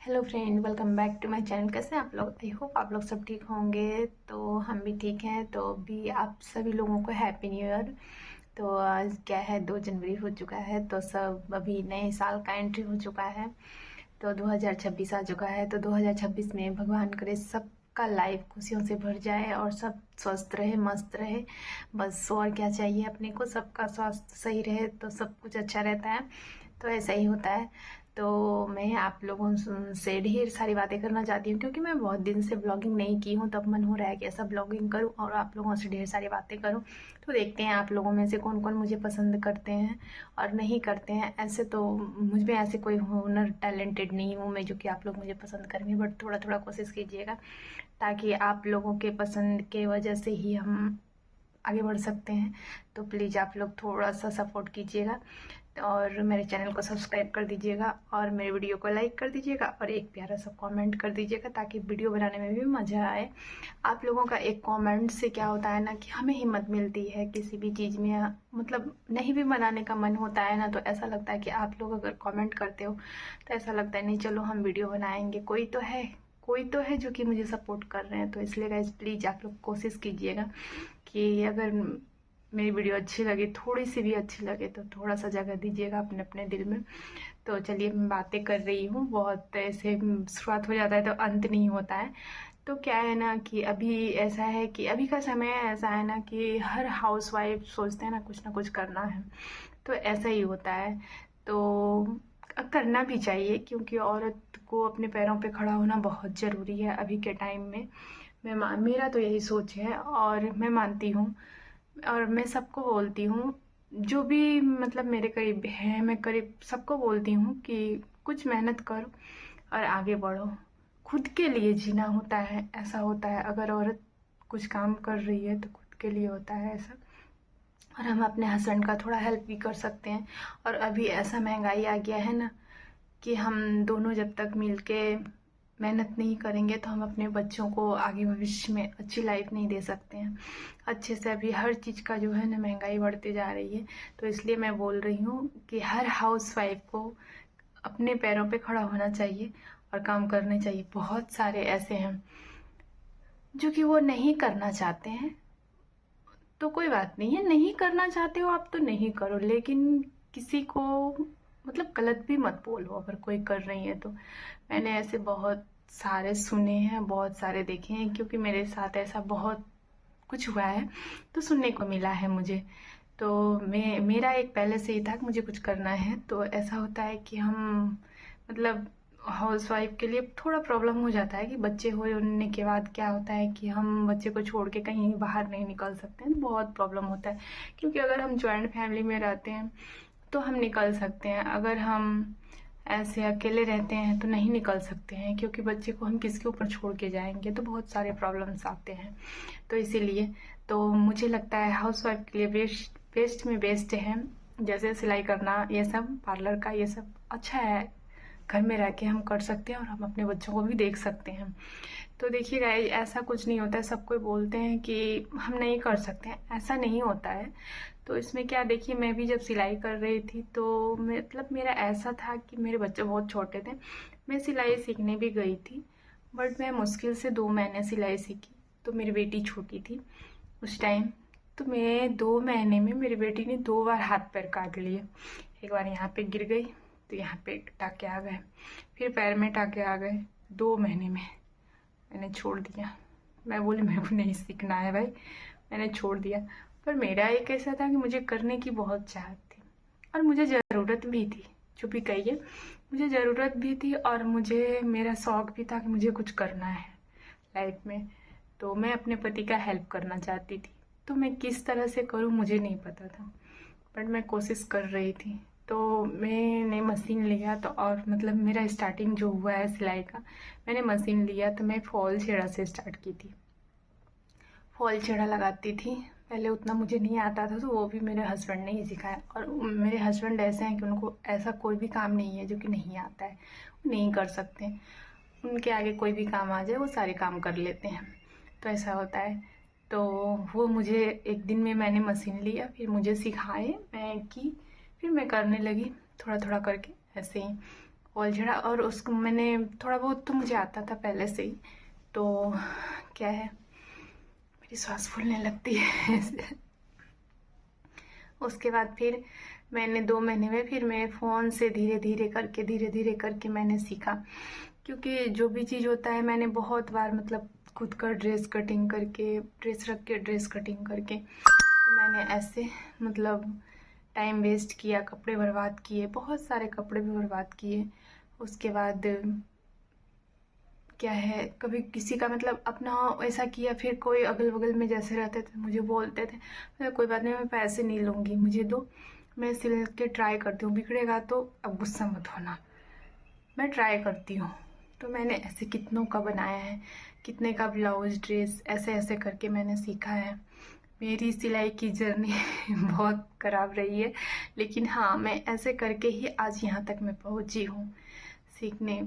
Hello friend, welcome back to my channel. कैसे हैं आप लोग? आई होप आप लोग सब ठीक होंगे। तो हम भी ठीक हैं। तो अभी आप सभी लोगों को हैप्पी न्यू ईयर। तो आज क्या है, 2 जनवरी हो चुका है। तो सब अभी नए साल का एंट्री हो चुका है। तो 2026 आ चुका है। तो 2026 में भगवान करे सबका लाइफ खुशियों से भर जाए और सब स्वस्थ रहे, मस्त रहे। बस और क्या चाहिए अपने को, सबका स्वास्थ्य सही रहे तो सब कुछ अच्छा रहता है। तो ऐसा ही होता है। तो मैं आप लोगों से ढेर सारी बातें करना चाहती हूँ, क्योंकि मैं बहुत दिन से ब्लॉगिंग नहीं की हूँ। तब मन हो रहा है कि ऐसा ब्लॉगिंग करूँ और आप लोगों से ढेर सारी बातें करूँ। तो देखते हैं आप लोगों में से कौन कौन मुझे पसंद करते हैं और नहीं करते हैं। ऐसे तो मुझ में ऐसे कोई हुनर टैलेंटेड नहीं हूँ मैं, जो कि आप लोग मुझे पसंद करेंगे। बट थोड़ा थोड़ा कोशिश कीजिएगा, ताकि आप लोगों के पसंद के वजह से ही हम आगे बढ़ सकते हैं। तो प्लीज़ आप लोग थोड़ा सा सपोर्ट कीजिएगा और मेरे चैनल को सब्सक्राइब कर दीजिएगा और मेरे वीडियो को लाइक कर दीजिएगा और एक प्यारा सा कमेंट कर दीजिएगा, ताकि वीडियो बनाने में भी मज़ा आए। आप लोगों का एक कमेंट से क्या होता है ना, कि हमें हिम्मत मिलती है किसी भी चीज़ में। मतलब नहीं भी बनाने का मन होता है ना, तो ऐसा लगता है कि आप लोग अगर कमेंट करते हो तो ऐसा लगता है नहीं चलो हम वीडियो बनाएंगे। कोई तो है जो कि मुझे सपोर्ट कर रहे हैं। तो इसलिए गाइस प्लीज़ आप लोग कोशिश कीजिएगा कि अगर मेरी वीडियो अच्छी लगे, थोड़ी सी भी अच्छी लगे, तो थोड़ा सा जगह दीजिएगा अपने अपने दिल में। तो चलिए, मैं बातें कर रही हूँ बहुत, ऐसे शुरुआत हो जाता है तो अंत नहीं होता है। तो क्या है ना कि अभी ऐसा है कि अभी का समय ऐसा है ना कि हर हाउसवाइफ सोचते हैं ना कुछ करना है। तो ऐसा ही होता है। तो करना भी चाहिए, क्योंकि औरत को अपने पैरों पे खड़ा होना बहुत ज़रूरी है अभी के टाइम में। मेरा तो यही सोच है और मैं मानती हूँ और मैं सबको बोलती हूँ, जो भी मतलब मेरे करीब है, मैं करीब सबको बोलती हूँ कि कुछ मेहनत करो और आगे बढ़ो। खुद के लिए जीना होता है, ऐसा होता है। अगर औरत कुछ काम कर रही है तो खुद के लिए होता है ऐसा। और हम अपने हस्बैंड का थोड़ा हेल्प भी कर सकते हैं। और अभी ऐसा महंगाई आ गया है ना, कि हम दोनों जब तक मिलके मेहनत नहीं करेंगे तो हम अपने बच्चों को आगे भविष्य में अच्छी लाइफ नहीं दे सकते हैं अच्छे से। अभी हर चीज़ का जो है ना महंगाई बढ़ते जा रही है। तो इसलिए मैं बोल रही हूँ कि हर हाउस वाइफ को अपने पैरों पे खड़ा होना चाहिए और काम करने चाहिए। बहुत सारे ऐसे हैं जो कि वो नहीं करना चाहते हैं। तो कोई बात नहीं है, नहीं करना चाहते हो आप तो नहीं करो, लेकिन किसी को मतलब गलत भी मत बोलो अगर कोई कर रही है तो। मैंने ऐसे बहुत सारे सुने हैं, बहुत सारे देखे हैं, क्योंकि मेरे साथ ऐसा बहुत कुछ हुआ है तो सुनने को मिला है मुझे। तो मेरा एक पहले से ही था कि मुझे कुछ करना है। तो ऐसा होता है कि हम मतलब हाउस वाइफ के लिए थोड़ा प्रॉब्लम हो जाता है कि बच्चे होने के बाद क्या होता है कि हम बच्चे को छोड़ के कहीं बाहर नहीं निकल सकते हैं। बहुत प्रॉब्लम होता है, क्योंकि अगर हम जॉइंट फैमिली में रहते हैं तो हम निकल सकते हैं। अगर हम ऐसे अकेले रहते हैं तो नहीं निकल सकते हैं, क्योंकि बच्चे को हम किसके ऊपर छोड़ के जाएंगे। तो बहुत सारे प्रॉब्लम्स आते हैं। तो इसीलिए तो मुझे लगता है हाउस वाइफ के लिए बेस्ट बेस्ट में बेस्ट है। जैसे सिलाई करना, ये सब पार्लर का, ये सब अच्छा है। घर में रह के हम कर सकते हैं और हम अपने बच्चों को भी देख सकते हैं। तो देखिएगा, ऐसा कुछ नहीं होता है। सब कोई बोलते हैं कि हम नहीं कर सकते हैं, ऐसा नहीं होता है। तो इसमें क्या, देखिए मैं भी जब सिलाई कर रही थी तो मतलब मेरा ऐसा था कि मेरे बच्चे बहुत छोटे थे। मैं सिलाई सीखने भी गई थी, बट मैं मुश्किल से 2 महीने सिलाई सीखी। तो मेरी बेटी छोटी थी उस टाइम। तो मैं 2 महीने में मेरी बेटी ने 2 बार हाथ पैर काट लिए। एक बार यहाँ पे गिर गई तो यहाँ पे टाके आ गए, फिर पैर में टाके आ गए। 2 महीने में मैंने छोड़ दिया। मैं बोली मेरे को नहीं सीखना है भाई, मैंने छोड़ दिया। पर मेरा एक ऐसा था कि मुझे करने की बहुत चाहत थी और मुझे ज़रूरत भी थी। जो भी कहिए, मुझे ज़रूरत भी थी और मुझे मेरा शौक भी था कि मुझे कुछ करना है लाइफ में। तो मैं अपने पति का हेल्प करना चाहती थी। तो मैं किस तरह से करूं मुझे नहीं पता था, बट मैं कोशिश कर रही थी। तो मैंने मशीन लिया, तो और मतलब मेरा स्टार्टिंग जो हुआ है सिलाई का, मैंने मशीन लिया तो मैं फॉल छेड़ा से स्टार्ट की थी। फॉल छेड़ा लगाती थी पहले। उतना मुझे नहीं आता था, तो वो भी मेरे हस्बैंड ने ही सिखाया। और मेरे हस्बैंड ऐसे हैं कि उनको ऐसा कोई भी काम नहीं है जो कि नहीं आता है, वो नहीं कर सकते। उनके आगे कोई भी काम आ जाए वो सारे काम कर लेते हैं। तो ऐसा होता है। तो वो मुझे एक दिन में मैंने मशीन लिया, फिर मुझे सिखाए, मैं की, फिर मैं करने लगी थोड़ा थोड़ा करके ऐसे ही। ओलझड़ा, और उसको मैंने थोड़ा बहुत तो मुझे आता था पहले से ही। तो क्या है, मेरी सांस फूलने लगती है उसके बाद फिर मैंने 2 महीने में फिर मैं फ़ोन से धीरे धीरे करके मैंने सीखा। क्योंकि जो भी चीज़ होता है मैंने बहुत बार मतलब खुद का ड्रेस कटिंग करके, ड्रेस रख के ड्रेस कटिंग करके, तो मैंने ऐसे मतलब टाइम वेस्ट किया, कपड़े बर्बाद किए, बहुत सारे कपड़े भी बर्बाद किए। उसके बाद क्या है, कभी किसी का मतलब अपना ऐसा किया, फिर कोई अगल बगल में जैसे रहते थे मुझे बोलते थे कोई बात नहीं, मैं पैसे नहीं लूँगी, मुझे दो, मैं सिल के ट्राई करती हूँ, बिगड़ेगा तो अब गुस्सा मत होना, मैं ट्राई करती हूँ। तो मैंने ऐसे कितनों का बनाया है, कितने का ब्लाउज ड्रेस ऐसे ऐसे करके मैंने सीखा है। मेरी सिलाई की जर्नी बहुत ख़राब रही है, लेकिन हाँ, मैं ऐसे करके ही आज यहाँ तक मैं पहुँची हूँ सीखने।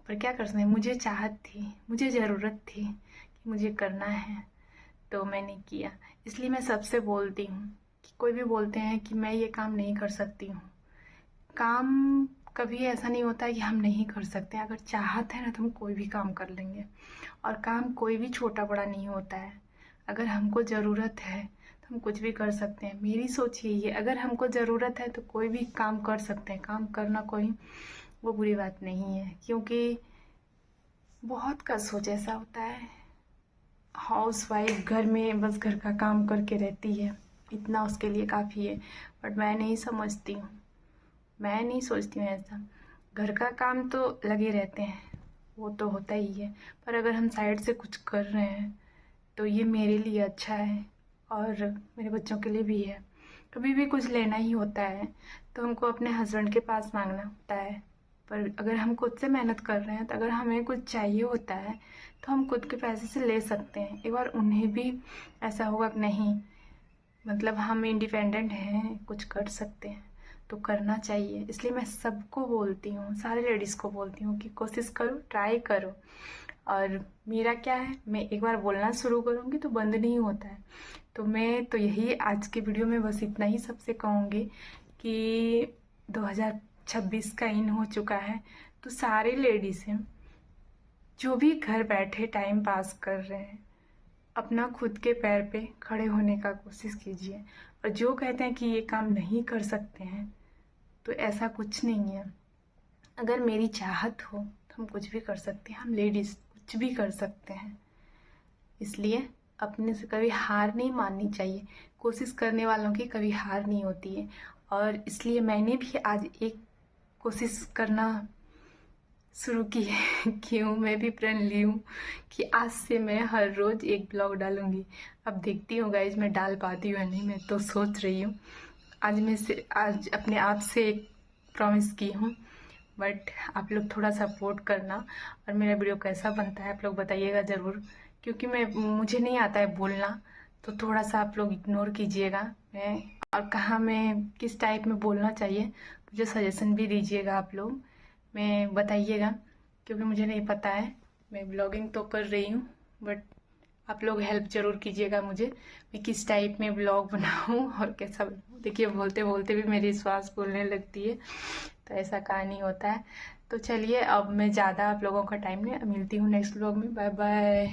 पर क्या कर सकते हैं, मुझे चाहत थी, मुझे ज़रूरत थी कि मुझे करना है, तो मैंने किया। इसलिए मैं सबसे बोलती हूँ कि कोई भी बोलते हैं कि मैं ये काम नहीं कर सकती हूँ, काम कभी ऐसा नहीं होता है कि हम नहीं कर सकते। अगर चाहत है ना तो हम कोई भी काम कर लेंगे, और काम कोई भी छोटा बड़ा नहीं होता है। अगर हमको ज़रूरत है तो हम कुछ भी कर सकते हैं। मेरी सोच यही है, अगर हमको ज़रूरत है तो कोई भी काम कर सकते हैं। काम करना कोई वो बुरी बात नहीं है, क्योंकि बहुत का सोच ऐसा होता है, हाउस वाइफ घर में बस घर का काम करके रहती है, इतना उसके लिए काफ़ी है। बट मैं नहीं समझती हूँ, मैं नहीं सोचती हूँ ऐसा। घर का काम तो लगे रहते हैं, वो तो होता ही है, पर अगर हम साइड से कुछ कर रहे हैं तो ये मेरे लिए अच्छा है और मेरे बच्चों के लिए भी है। कभी भी कुछ लेना ही होता है तो हमको अपने हस्बैंड के पास मांगना होता है, पर अगर हम खुद से मेहनत कर रहे हैं तो अगर हमें कुछ चाहिए होता है तो हम खुद के पैसे से ले सकते हैं। एक बार उन्हें भी ऐसा होगा कि नहीं, मतलब हम इंडिपेंडेंट हैं, कुछ कर सकते हैं, तो करना चाहिए। इसलिए मैं सबको बोलती हूँ, सारे लेडीज़ को बोलती हूँ कि कोशिश करो, ट्राई करो। और मेरा क्या है, मैं एक बार बोलना शुरू करूँगी तो बंद नहीं होता है। तो मैं तो यही आज के वीडियो में बस इतना ही सबसे कहूँगी कि 2026 का इन हो चुका है, तो सारे लेडीज़ हैं जो भी घर बैठे टाइम पास कर रहे हैं, अपना खुद के पैर पे खड़े होने का कोशिश कीजिए। और जो कहते हैं कि ये काम नहीं कर सकते हैं, तो ऐसा कुछ नहीं है। अगर मेरी चाहत हो तो हम कुछ भी कर सकते हैं, हम लेडीज़ कुछ भी कर सकते हैं। इसलिए अपने से कभी हार नहीं माननी चाहिए, कोशिश करने वालों की कभी हार नहीं होती है। और इसलिए मैंने भी आज एक कोशिश करना शुरू की है क्यों, मैं भी प्रण ली हूँ कि आज से मैं हर रोज़ एक ब्लॉग डालूँगी। अब देखती हूँ गाइज मैं डाल पाती हूँ या नहीं, मैं तो सोच रही हूँ। आज अपने आप से एक प्रॉमिस की हूँ। बट आप लोग थोड़ा सपोर्ट करना, और मेरा वीडियो कैसा बनता है आप लोग बताइएगा ज़रूर, क्योंकि मुझे नहीं आता है बोलना, तो थोड़ा सा आप लोग इग्नोर कीजिएगा। मैं और कहाँ मैं किस टाइप में बोलना चाहिए मुझे सजेशन भी दीजिएगा आप लोग, मैं बताइएगा, क्योंकि मुझे नहीं पता है। मैं ब्लॉगिंग तो कर रही हूँ, बट आप लोग हेल्प ज़रूर कीजिएगा मुझे, मैं किस टाइप में ब्लॉग बनाऊँ और कैसा बनाऊँ। देखिए बोलते बोलते भी मेरी श्वास फूलने लगती है, तो ऐसा कहानी होता है। तो चलिए अब मैं ज़्यादा आप लोगों का टाइम नहीं, मिलती हूँ नेक्स्ट ब्लॉग में। Bye bye.